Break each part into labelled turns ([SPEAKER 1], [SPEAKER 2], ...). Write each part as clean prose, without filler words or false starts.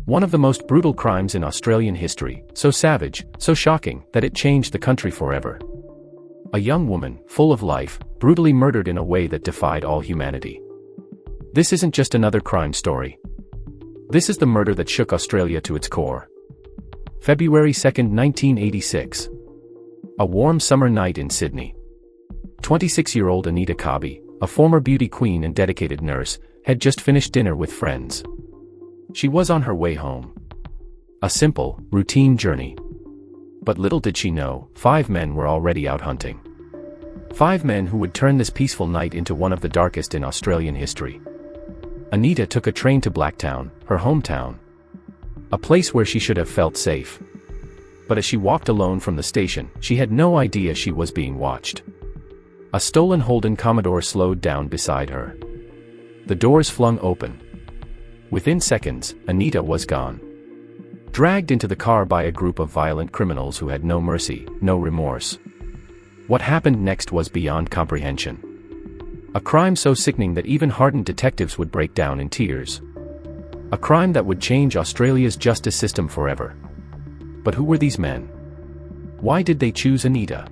[SPEAKER 1] One of the most brutal crimes in Australian history, so savage, so shocking, that it changed the country forever. A young woman, full of life, brutally murdered in a way that defied all humanity. This isn't just another crime story. This is the murder that shook Australia to its core. February 2, 1986. A warm summer night in Sydney. 26-year-old Anita Cobby, a former beauty queen and dedicated nurse, had just finished dinner with friends. She was on her way home. A simple, routine journey. But little did she know, 5 men were already out hunting. 5 men who would turn this peaceful night into one of the darkest in Australian history. Anita took a train to Blacktown, her hometown. A place where she should have felt safe. But as she walked alone from the station, she had no idea she was being watched. A stolen Holden Commodore slowed down beside her. The doors flung open. Within seconds, Anita was gone. Dragged into the car by a group of violent criminals who had no mercy, no remorse. What happened next was beyond comprehension. A crime so sickening that even hardened detectives would break down in tears. A crime that would change Australia's justice system forever. But who were these men? Why did they choose Anita?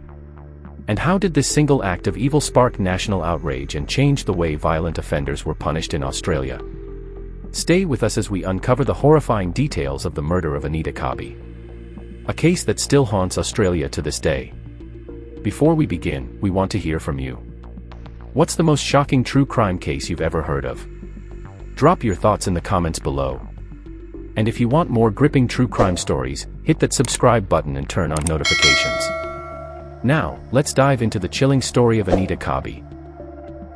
[SPEAKER 1] And how did this single act of evil spark national outrage and change the way violent offenders were punished in Australia? Stay with us as we uncover the horrifying details of the murder of Anita Cobby. A case that still haunts Australia to this day. Before we begin, we want to hear from you. What's the most shocking true crime case you've ever heard of? Drop your thoughts in the comments below. And if you want more gripping true crime stories, hit that subscribe button and turn on notifications. Now, let's dive into the chilling story of Anita Cobby.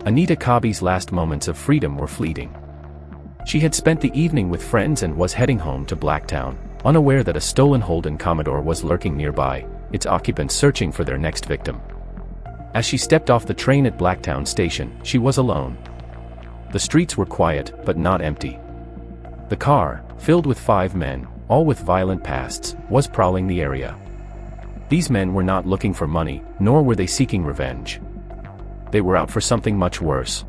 [SPEAKER 1] Anita Cobby's last moments of freedom were fleeting. She had spent the evening with friends and was heading home to Blacktown, unaware that a stolen Holden Commodore was lurking nearby, its occupants searching for their next victim. As she stepped off the train at Blacktown station, she was alone. The streets were quiet, but not empty. The car, filled with 5 men, all with violent pasts, was prowling the area. These men were not looking for money, nor were they seeking revenge. They were out for something much worse.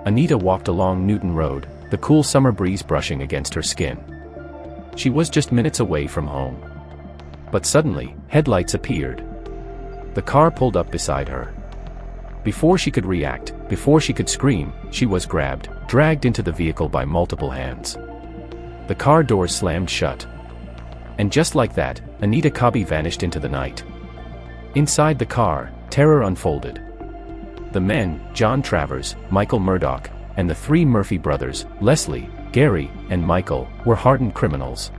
[SPEAKER 1] Anita walked along Newton Road, the cool summer breeze brushing against her skin. She was just minutes away from home. But suddenly, headlights appeared. The car pulled up beside her. Before she could react, before she could scream, she was grabbed, dragged into the vehicle by multiple hands. The car doors slammed shut. And just like that, Anita Cobby vanished into the night. Inside the car, terror unfolded. The men, John Travers, Michael Murdoch, and the 3 Murphy brothers, Leslie, Gary, and Michael, were hardened criminals.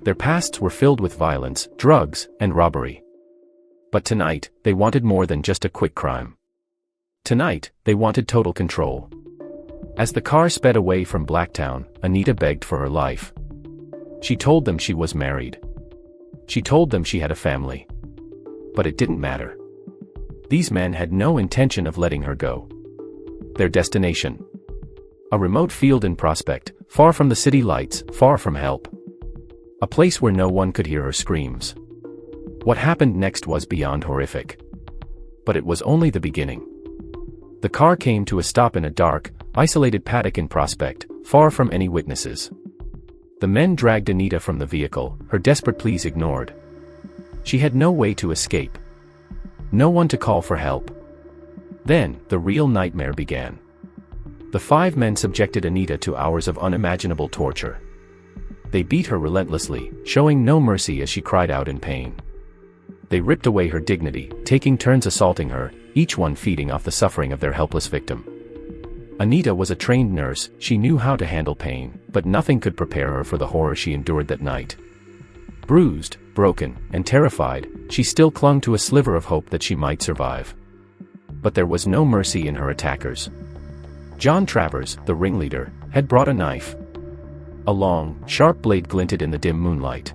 [SPEAKER 1] Their pasts were filled with violence, drugs, and robbery. But tonight, they wanted more than just a quick crime. Tonight, they wanted total control. As the car sped away from Blacktown, Anita begged for her life. She told them she was married. She told them she had a family. But it didn't matter. These men had no intention of letting her go. Their destination: a remote field in Prospect, far from the city lights, far from help. A place where no one could hear her screams. What happened next was beyond horrific. But it was only the beginning. The car came to a stop in a dark, isolated paddock in Prospect, far from any witnesses. The men dragged Anita from the vehicle, her desperate pleas ignored. She had no way to escape. No one to call for help. Then, the real nightmare began. The 5 men subjected Anita to hours of unimaginable torture. They beat her relentlessly, showing no mercy as she cried out in pain. They ripped away her dignity, taking turns assaulting her, each one feeding off the suffering of their helpless victim. Anita was a trained nurse, she knew how to handle pain, but nothing could prepare her for the horror she endured that night. Bruised, broken, and terrified, she still clung to a sliver of hope that she might survive. But there was no mercy in her attackers. John Travers, the ringleader, had brought a knife. A long, sharp blade glinted in the dim moonlight.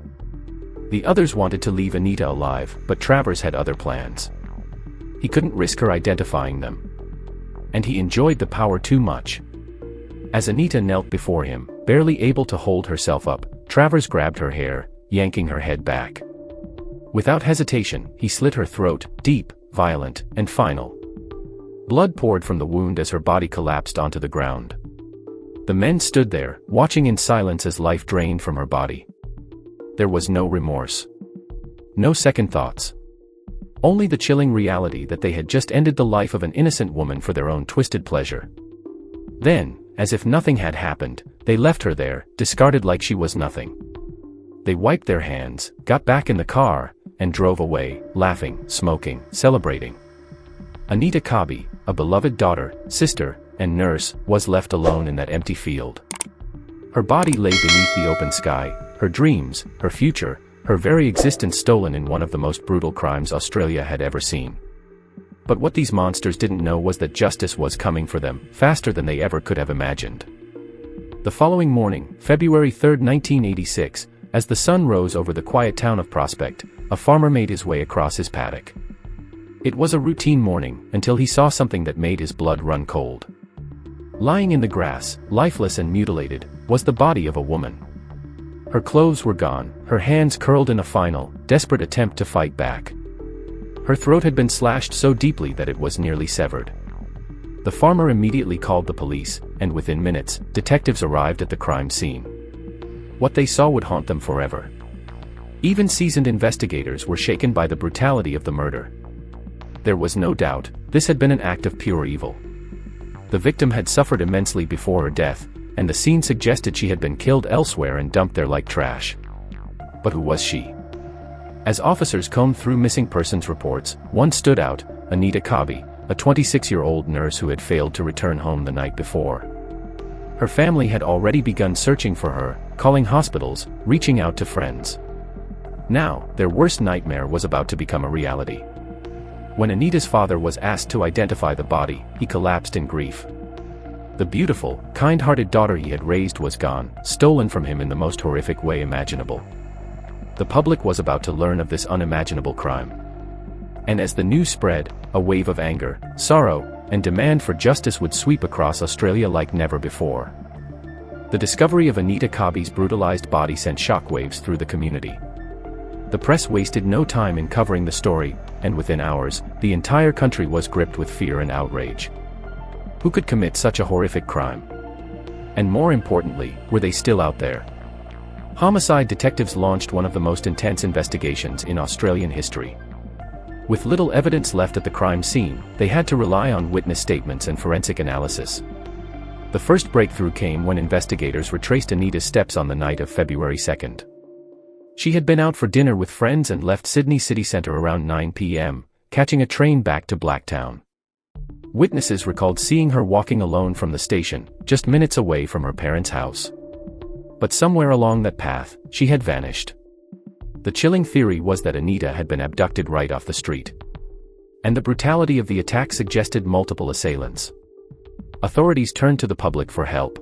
[SPEAKER 1] The others wanted to leave Anita alive, but Travers had other plans. He couldn't risk her identifying them. And he enjoyed the power too much. As Anita knelt before him, barely able to hold herself up, Travers grabbed her hair, yanking her head back. Without hesitation, he slit her throat, deep, violent, and final. Blood poured from the wound as her body collapsed onto the ground. The men stood there, watching in silence as life drained from her body. There was no remorse. No second thoughts. Only the chilling reality that they had just ended the life of an innocent woman for their own twisted pleasure. Then, as if nothing had happened, they left her there, discarded like she was nothing. They wiped their hands, got back in the car, and drove away, laughing, smoking, celebrating. Anita Cobby, a beloved daughter, sister, and nurse, was left alone in that empty field. Her body lay beneath the open sky, her dreams, her future, her very existence stolen in one of the most brutal crimes Australia had ever seen. But what these monsters didn't know was that justice was coming for them, faster than they ever could have imagined. The following morning, February 3, 1986, as the sun rose over the quiet town of Prospect, a farmer made his way across his paddock. It was a routine morning, until he saw something that made his blood run cold. Lying in the grass, lifeless and mutilated, was the body of a woman. Her clothes were gone, her hands curled in a final, desperate attempt to fight back. Her throat had been slashed so deeply that it was nearly severed. The farmer immediately called the police, and within minutes, detectives arrived at the crime scene. What they saw would haunt them forever. Even seasoned investigators were shaken by the brutality of the murder. There was no doubt, this had been an act of pure evil. The victim had suffered immensely before her death, and the scene suggested she had been killed elsewhere and dumped there like trash. But who was she? As officers combed through missing persons reports, one stood out: Anita Cobby, a 26-year-old nurse who had failed to return home the night before. Her family had already begun searching for her, calling hospitals, reaching out to friends. Now, their worst nightmare was about to become a reality. When Anita's father was asked to identify the body, he collapsed in grief. The beautiful, kind-hearted daughter he had raised was gone, stolen from him in the most horrific way imaginable. The public was about to learn of this unimaginable crime. And as the news spread, a wave of anger, sorrow, and demand for justice would sweep across Australia like never before. The discovery of Anita Cobby's brutalized body sent shockwaves through the community. The press wasted no time in covering the story, and within hours, the entire country was gripped with fear and outrage. Who could commit such a horrific crime? And more importantly, were they still out there? Homicide detectives launched one of the most intense investigations in Australian history. With little evidence left at the crime scene, they had to rely on witness statements and forensic analysis. The first breakthrough came when investigators retraced Anita's steps on the night of February 2nd. She had been out for dinner with friends and left Sydney city centre around 9 p.m., catching a train back to Blacktown. Witnesses recalled seeing her walking alone from the station, just minutes away from her parents' house. But somewhere along that path, she had vanished. The chilling theory was that Anita had been abducted right off the street. And the brutality of the attack suggested multiple assailants. Authorities turned to the public for help.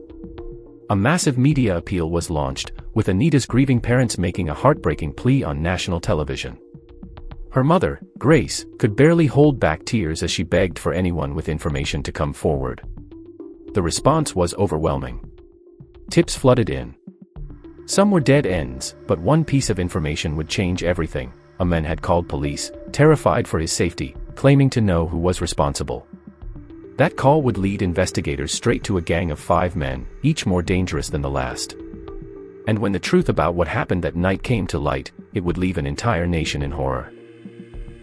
[SPEAKER 1] A massive media appeal was launched, with Anita's grieving parents making a heartbreaking plea on national television. Her mother, Grace, could barely hold back tears as she begged for anyone with information to come forward. The response was overwhelming. Tips flooded in. Some were dead ends, but one piece of information would change everything. A man had called police, terrified for his safety, claiming to know who was responsible. That call would lead investigators straight to a gang of 5 men, each more dangerous than the last. And when the truth about what happened that night came to light, it would leave an entire nation in horror.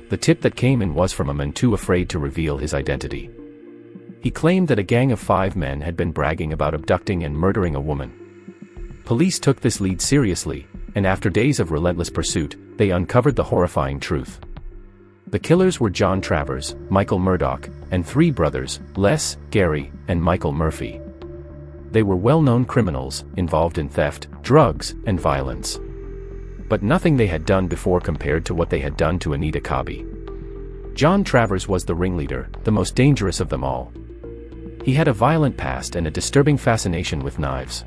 [SPEAKER 1] The tip that came in was from a man too afraid to reveal his identity. He claimed that a gang of 5 men had been bragging about abducting and murdering a woman. Police took this lead seriously, and after days of relentless pursuit, they uncovered the horrifying truth. The killers were John Travers, Michael Murdoch, and 3 brothers, Les, Gary, and Michael Murphy. They were well-known criminals, involved in theft, drugs, and violence. But nothing they had done before compared to what they had done to Anita Cobby. John Travers was the ringleader, the most dangerous of them all. He had a violent past and a disturbing fascination with knives.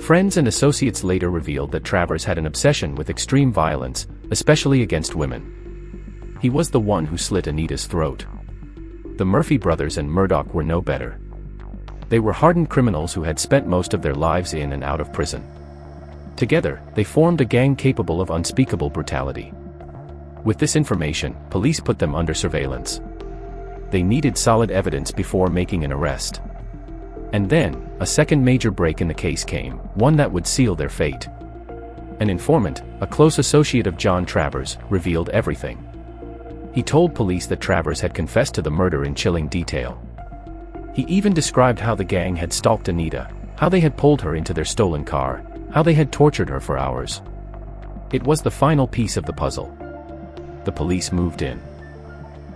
[SPEAKER 1] Friends and associates later revealed that Travers had an obsession with extreme violence, especially against women. He was the one who slit Anita's throat. The Murphy brothers and Murdoch were no better. They were hardened criminals who had spent most of their lives in and out of prison. Together, they formed a gang capable of unspeakable brutality. With this information, police put them under surveillance. They needed solid evidence before making an arrest. And then, a second major break in the case came, one that would seal their fate. An informant, a close associate of John Travers, revealed everything. He told police that Travers had confessed to the murder in chilling detail. He even described how the gang had stalked Anita, how they had pulled her into their stolen car, how they had tortured her for hours. It was the final piece of the puzzle. The police moved in.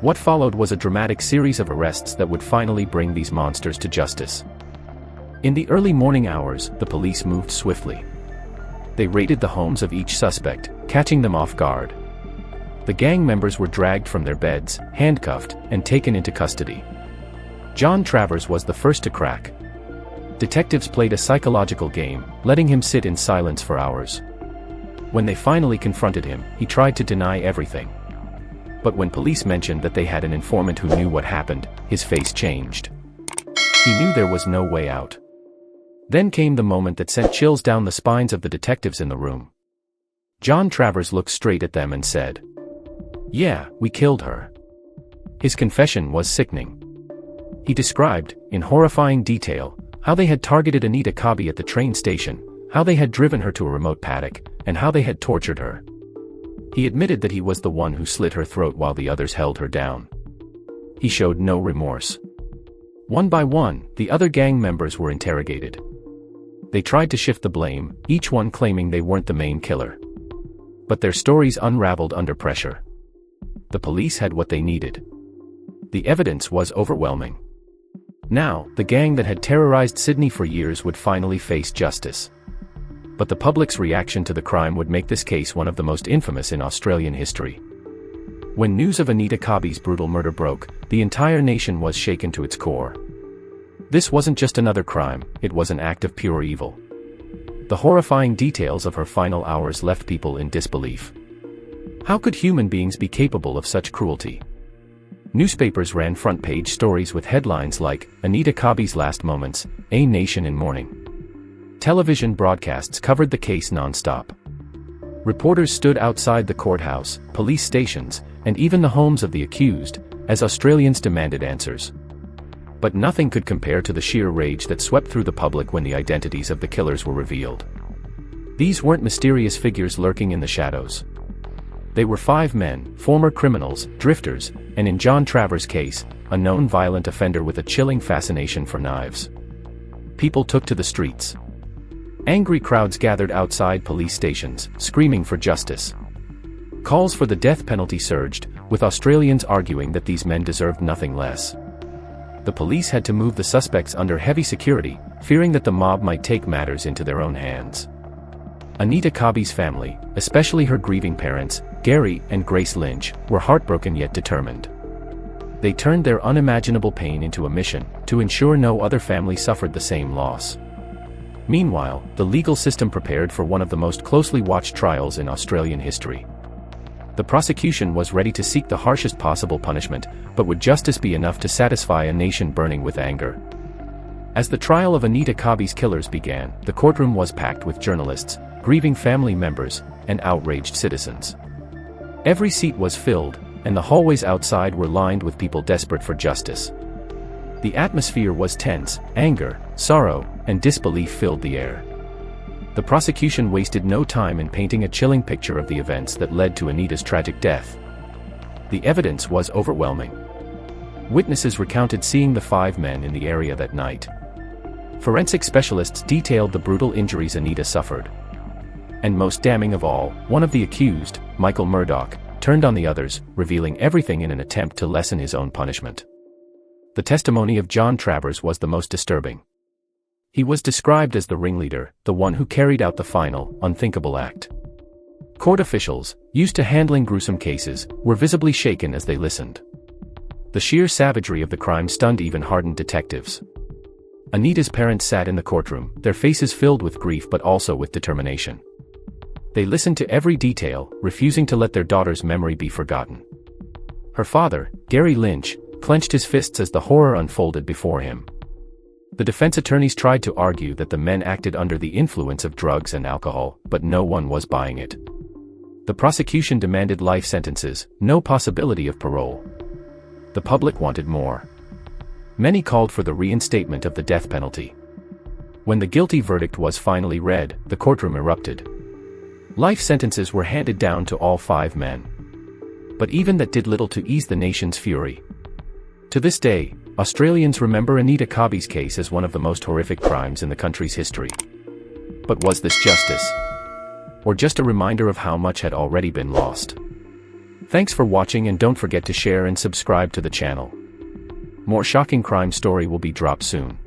[SPEAKER 1] What followed was a dramatic series of arrests that would finally bring these monsters to justice. In the early morning hours, the police moved swiftly. They raided the homes of each suspect, catching them off guard. The gang members were dragged from their beds, handcuffed, and taken into custody. John Travers was the first to crack. Detectives played a psychological game, letting him sit in silence for hours. When they finally confronted him, he tried to deny everything. But when police mentioned that they had an informant who knew what happened, his face changed. He knew there was no way out. Then came the moment that sent chills down the spines of the detectives in the room. John Travers looked straight at them and said, "Yeah, we killed her." His confession was sickening. He described, in horrifying detail, how they had targeted Anita Cobby at the train station, how they had driven her to a remote paddock, and how they had tortured her. He admitted that he was the one who slit her throat while the others held her down. He showed no remorse. One by one, the other gang members were interrogated. They tried to shift the blame, each one claiming they weren't the main killer. But their stories unraveled under pressure. The police had what they needed. The evidence was overwhelming. Now, the gang that had terrorized Sydney for years would finally face justice. But the public's reaction to the crime would make this case one of the most infamous in Australian history. When news of Anita Cobby's brutal murder broke, the entire nation was shaken to its core. This wasn't just another crime, it was an act of pure evil. The horrifying details of her final hours left people in disbelief. How could human beings be capable of such cruelty? Newspapers ran front-page stories with headlines like, "Anita Cobby's Last Moments, A Nation in Mourning." Television broadcasts covered the case non-stop. Reporters stood outside the courthouse, police stations, and even the homes of the accused, as Australians demanded answers. But nothing could compare to the sheer rage that swept through the public when the identities of the killers were revealed. These weren't mysterious figures lurking in the shadows. They were 5 men, former criminals, drifters, and in John Travers' case, a known violent offender with a chilling fascination for knives. People took to the streets. Angry crowds gathered outside police stations, screaming for justice. Calls for the death penalty surged, with Australians arguing that these men deserved nothing less. The police had to move the suspects under heavy security, fearing that the mob might take matters into their own hands. Anita Cobby's family, especially her grieving parents, Gary and Grace Lynch, were heartbroken yet determined. They turned their unimaginable pain into a mission, to ensure no other family suffered the same loss. Meanwhile, the legal system prepared for one of the most closely watched trials in Australian history. The prosecution was ready to seek the harshest possible punishment, but would justice be enough to satisfy a nation burning with anger? As the trial of Anita Cobby's killers began, the courtroom was packed with journalists, grieving family members, and outraged citizens. Every seat was filled, and the hallways outside were lined with people desperate for justice. The atmosphere was tense, anger, sorrow, and disbelief filled the air. The prosecution wasted no time in painting a chilling picture of the events that led to Anita's tragic death. The evidence was overwhelming. Witnesses recounted seeing the 5 men in the area that night. Forensic specialists detailed the brutal injuries Anita suffered. And most damning of all, one of the accused, Michael Murdoch, turned on the others, revealing everything in an attempt to lessen his own punishment. The testimony of John Travers was the most disturbing. He was described as the ringleader, the one who carried out the final, unthinkable act. Court officials, used to handling gruesome cases, were visibly shaken as they listened. The sheer savagery of the crime stunned even hardened detectives. Anita's parents sat in the courtroom, their faces filled with grief but also with determination. They listened to every detail, refusing to let their daughter's memory be forgotten. Her father, Gary Lynch, clenched his fists as the horror unfolded before him. The defense attorneys tried to argue that the men acted under the influence of drugs and alcohol, but no one was buying it. The prosecution demanded life sentences, no possibility of parole. The public wanted more. Many called for the reinstatement of the death penalty. When the guilty verdict was finally read, the courtroom erupted. Life sentences were handed down to all 5 men. But even that did little to ease the nation's fury. To this day, Australians remember Anita Cobby's case as one of the most horrific crimes in the country's history. But was this justice? Or just a reminder of how much had already been lost? Thanks for watching, and don't forget to share and subscribe to the channel. More shocking crime story will be dropped soon.